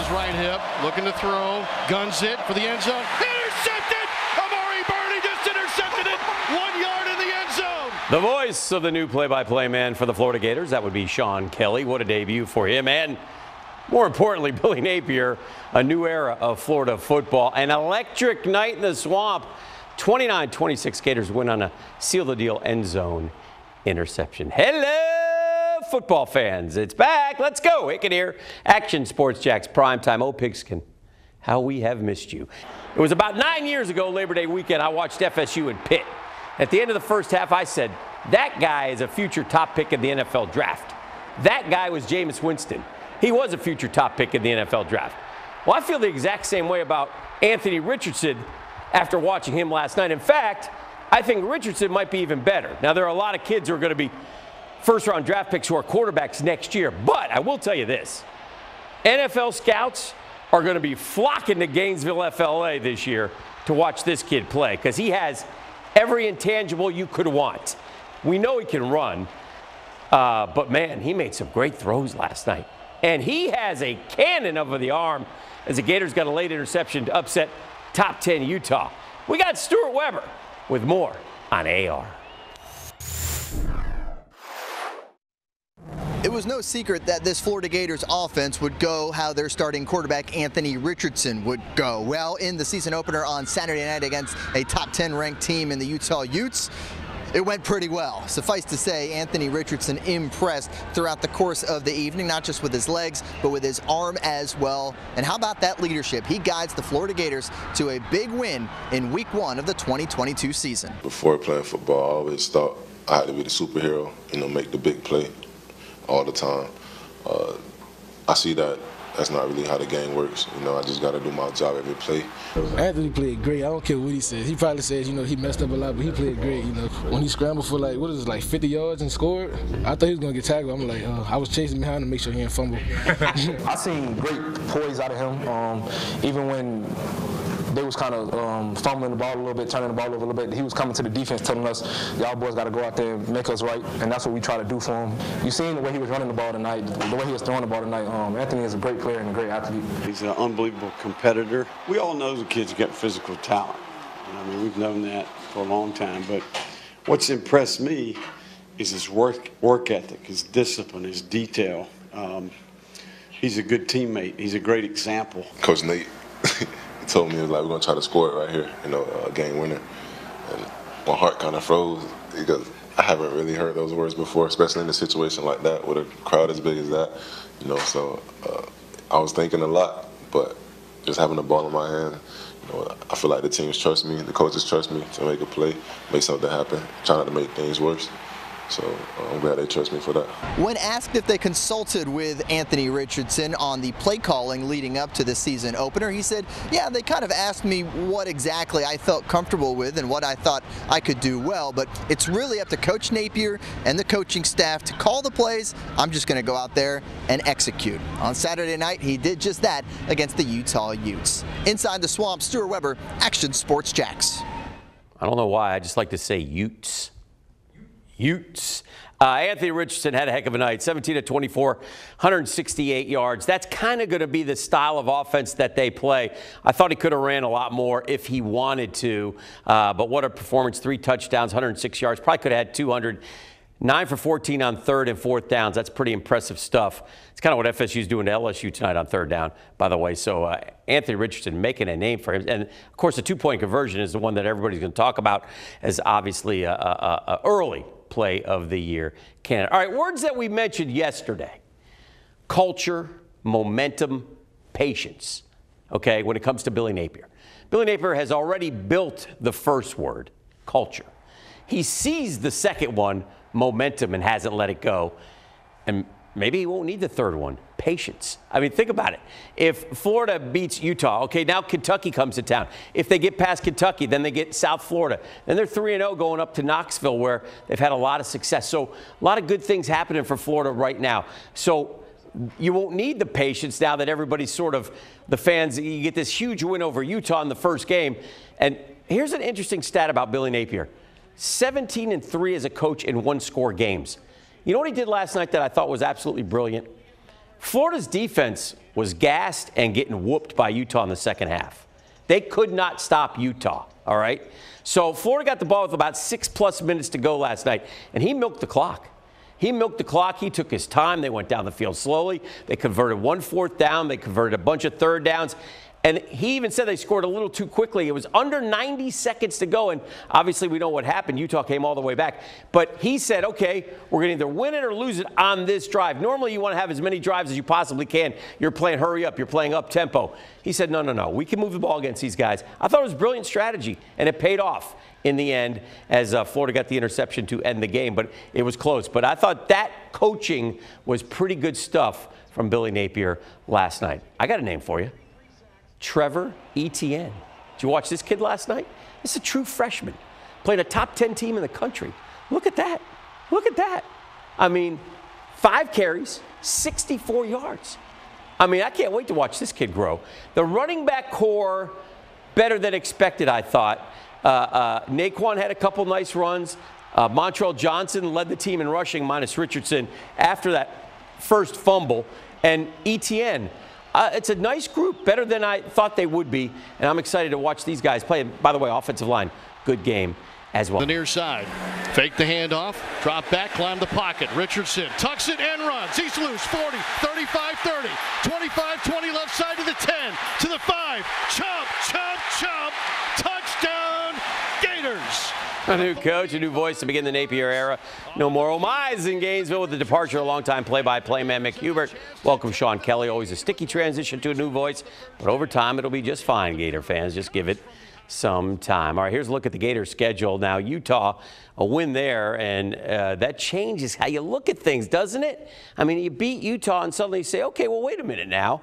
his right hip, looking to throw, guns it for the end zone. Intercepted! Amari Burney just intercepted it, 1 yard in the end zone. The voice of the new play-by-play man for the Florida Gators, that would be Sean Kelly. What a debut for him. And more importantly, Billy Napier, a new era of Florida football. An electric night in the Swamp. 29-26 Gators win on a seal-the-deal end zone interception. Hello, football fans. It's back. Let's go. Hickett here. Action Sports Jax primetime. Oh, Pigskin, how we have missed you. It was about 9 years ago, Labor Day weekend, I watched FSU and Pitt. At the end of the first half, I said, that guy is a future top pick in the NFL draft. That guy was Jameis Winston. He was a future top pick in the NFL draft. Well, I feel the exact same way about Anthony Richardson after watching him last night. In fact, I think Richardson might be even better. Now, there are a lot of kids who are going to be first-round draft picks who are quarterbacks next year. But I will tell you this. NFL scouts are going to be flocking to Gainesville, FLA this year to watch this kid play because he has every intangible you could want. We know he can run, but, man, he made some great throws last night. And he has a cannon over the arm as the Gators got a late interception to upset top 10 Utah. We got Stuart Weber with more on AR. It was no secret that this Florida Gators offense would go how their starting quarterback Anthony Richardson would go. Well, in the season opener on Saturday night against a top 10 ranked team in the Utah Utes, it went pretty well. Suffice to say, Anthony Richardson impressed throughout the course of the evening, not just with his legs, but with his arm as well. And how about that leadership? He guides the Florida Gators to a big win in week 1 of the 2022 season. Before playing football, I always thought I had to be the superhero, make the big play all the time. I see that that's not really how the game works. I just got to do my job every play. Anthony played great. I don't care what he says. He probably says, he messed up a lot, but he played great. When he scrambled for 50 yards and scored, I thought he was going to get tackled. I'm like, I was chasing behind to make sure he didn't fumble. I seen great poise out of him, even when they was kind of fumbling the ball a little bit, turning the ball over a little bit. He was coming to the defense telling us, y'all boys got to go out there and make us right, and that's what we try to do for him. You seen the way he was running the ball tonight, the way he was throwing the ball tonight. Anthony is a great player and a great athlete. He's an unbelievable competitor. We all know the kid's got physical talent. We've known that for a long time, but what's impressed me is his work ethic, his discipline, his detail. He's a good teammate. He's a great example. Coach Nate told me, we're going to try to score it right here, a game winner. And my heart kind of froze because I haven't really heard those words before, especially in a situation like that with a crowd as big as that. So I was thinking a lot, but just having the ball in my hand, I feel like the teams trust me, the coaches trust me to make a play, make something happen, try not to make things worse. So I'm glad they trust me for that. When asked if they consulted with Anthony Richardson on the play calling leading up to the season opener, he said, yeah, they kind of asked me what exactly I felt comfortable with and what I thought I could do well, but it's really up to Coach Napier and the coaching staff to call the plays. I'm just going to go out there and execute. On Saturday night, he did just that against the Utah Utes. Inside the Swamp, Stuart Weber, Action Sports Jax. I don't know why, I just like to say Utes. Utes. Anthony Richardson had a heck of a night, 17 of 24, 168 yards. That's kind of going to be the style of offense that they play. I thought he could have ran a lot more if he wanted to, but what a performance, 3 touchdowns, 106 yards. Probably could have had 200. 9 for 14 on 3rd and 4th downs. That's pretty impressive stuff. It's kind of what FSU's doing to LSU tonight on 3rd down, by the way. So Anthony Richardson making a name for him. And, of course, the 2-point conversion is the one that everybody's going to talk about as obviously a early play of the year candidate. All right, words that we mentioned yesterday. Culture, momentum, patience, okay, when it comes to Billy Napier. Billy Napier has already built the first word, culture. He sees the second one, momentum, and hasn't let it go. And maybe he won't need the third one, patience. I mean, think about it. If Florida beats Utah, okay, now Kentucky comes to town. If they get past Kentucky, then they get South Florida. Then they're 3-0 going up to Knoxville, where they've had a lot of success. So a lot of good things happening for Florida right now. So you won't need the patience now that everybody's sort of, the fans, you get this huge win over Utah in the first game. And here's an interesting stat about Billy Napier. 17-3 as a coach in 1-score games. You know what he did last night that I thought was absolutely brilliant? Florida's defense was gassed and getting whooped by Utah in the second half. They could not stop Utah, all right? So Florida got the ball with about 6+ minutes to go last night, and he milked the clock. He milked the clock. He took his time. They went down the field slowly. They converted 1 4th down. They converted a bunch of 3rd downs. And he even said they scored a little too quickly. It was under 90 seconds to go, and obviously we know what happened. Utah came all the way back. But he said, okay, we're going to either win it or lose it on this drive. Normally you want to have as many drives as you possibly can. You're playing hurry up. You're playing up-tempo. He said, no, no, no. We can move the ball against these guys. I thought it was a brilliant strategy, and it paid off in the end as Florida got the interception to end the game. But it was close. But I thought that coaching was pretty good stuff from Billy Napier last night. I got a name for you. Trevor Etienne. Did you watch this kid last night? This is a true freshman. Played a top 10 team in the country. Look at that. Look at that. I mean, 5 carries, 64 yards. I mean, I can't wait to watch this kid grow. The running back core, better than expected, I thought. Naquan had a couple nice runs. Montrell Johnson led the team in rushing, minus Richardson, after that first fumble. And Etienne, it's a nice group, better than I thought they would be, and I'm excited to watch these guys play. By the way, offensive line, good game as well. The near side, fake the handoff, drop back, climb the pocket. Richardson tucks it and runs. He's loose, 40, 35, 30, 25, 20, left side to the 10, to the 5. Chomp, chomp, chomp. Touchdown, Gators. A new coach, a new voice to begin the Napier era. No more oh my's in Gainesville with the departure of longtime play-by-play man Mick Hubert. Welcome Sean Kelly. Always a sticky transition to a new voice, but over time it'll be just fine, Gator fans. Just give it some time. All right, here's a look at the Gators schedule. Now, Utah, a win there, and that changes how you look at things, doesn't it? I mean, you beat Utah and suddenly you say, okay, well, wait a minute now.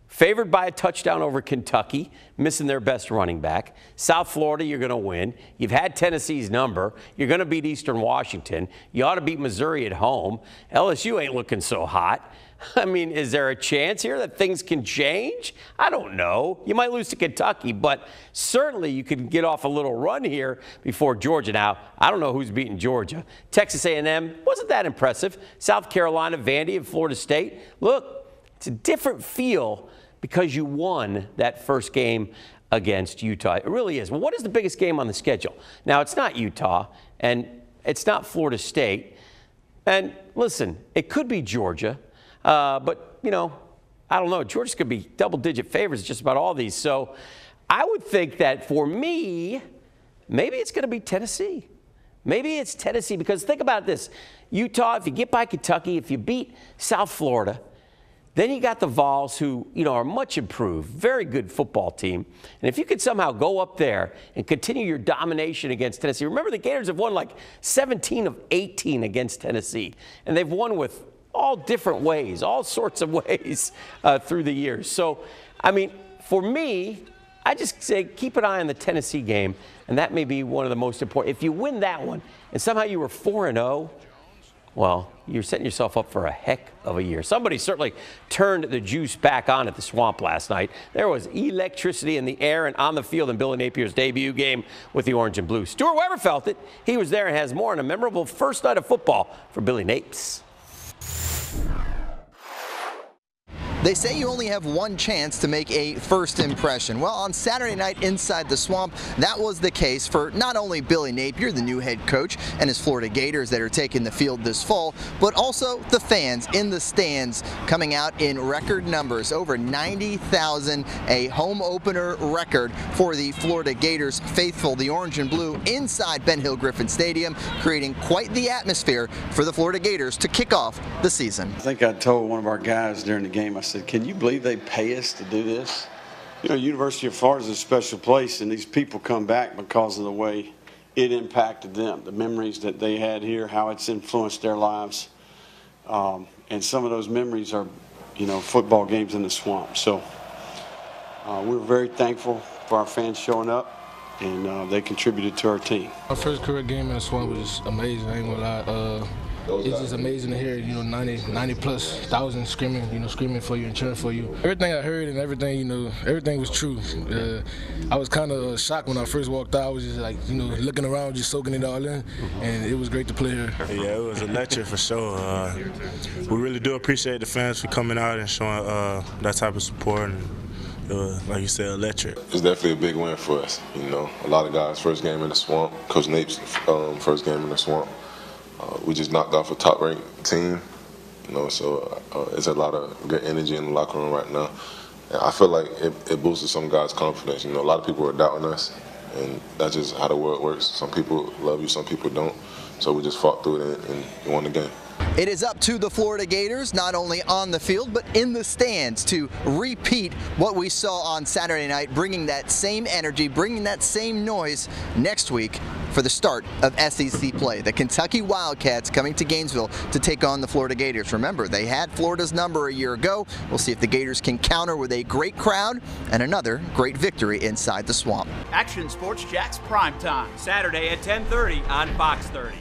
Favored by a touchdown over Kentucky, missing their best running back. South Florida, you're going to win. You've had Tennessee's number. You're going to beat Eastern Washington. You ought to beat Missouri at home. LSU ain't looking so hot. I mean, is there a chance here that things can change? I don't know. You might lose to Kentucky, but certainly you could get off a little run here before Georgia. Now, I don't know who's beating Georgia. Texas A&M wasn't that impressive. South Carolina, Vandy, and Florida State. Look, it's a different feel because you won that first game against Utah. It really is. Well, what is the biggest game on the schedule? Now, it's not Utah, and it's not Florida State. And listen, it could be Georgia. But, you know, I don't know. Georgia's going to be double-digit favorites just about all these. So I would think that for me, maybe it's going to be Tennessee. Maybe it's Tennessee because think about this. Utah, if you get by Kentucky, if you beat South Florida, then you got the Vols who, you know, are much improved, very good football team. And if you could somehow go up there and continue your domination against Tennessee. Remember, the Gators have won like 17 of 18 against Tennessee. And they've won with all different ways, all sorts of ways through the years. So, I mean, for me, I just say keep an eye on the Tennessee game, and that may be one of the most important. If you win that one and somehow you were 4-0, well, you're setting yourself up for a heck of a year. Somebody certainly turned the juice back on at the Swamp last night. There was electricity in the air and on the field in Billy Napier's debut game with the Orange and Blue. Stuart Weber felt it. He was there and has more on a memorable first night of football for Billy Napes. They say you only have one chance to make a first impression. Well, on Saturday night inside the Swamp, that was the case for not only Billy Napier, the new head coach, and his Florida Gators that are taking the field this fall, but also the fans in the stands coming out in record numbers. Over 90,000, a home opener record for the Florida Gators faithful, the Orange and Blue, inside Ben Hill Griffin Stadium, creating quite the atmosphere for the Florida Gators to kick off the season. I think I told one of our guys during the game, I said, can you believe they pay us to do this? You know, University of Florida is a special place, and these people come back because of the way it impacted them, the memories that they had here, how it's influenced their lives. And some of those memories are, you know, football games in the Swamp. So we're very thankful for our fans showing up, and they contributed to our team. Our first career game in the Swamp was just amazing. I ain't gonna lie. It's just amazing to hear, 90+ thousand screaming for you and cheering for you. Everything I heard and everything, everything was true. I was kind of shocked when I first walked out. I was just like, looking around, just soaking it all in, and it was great to play here. Yeah, it was electric for sure. We really do appreciate the fans for coming out and showing that type of support. And it was, like you said, electric. It's definitely a big win for us. A lot of guys' first game in the swamp. Coach Nape's first game in the swamp. We just knocked off a top-ranked team. So it's a lot of good energy in the locker room right now. And I feel like it boosted some guys' confidence. A lot of people were doubting us, and that's just how the world works. Some people love you, some people don't. So we just fought through it and won the game. It is up to the Florida Gators, not only on the field, but in the stands, to repeat what we saw on Saturday night, bringing that same energy, bringing that same noise next week for the start of SEC play. The Kentucky Wildcats coming to Gainesville to take on the Florida Gators. Remember, they had Florida's number a year ago. We'll see if the Gators can counter with a great crowd and another great victory inside the Swamp. Action Sports Jax primetime, Saturday at 10:30 on Fox 30.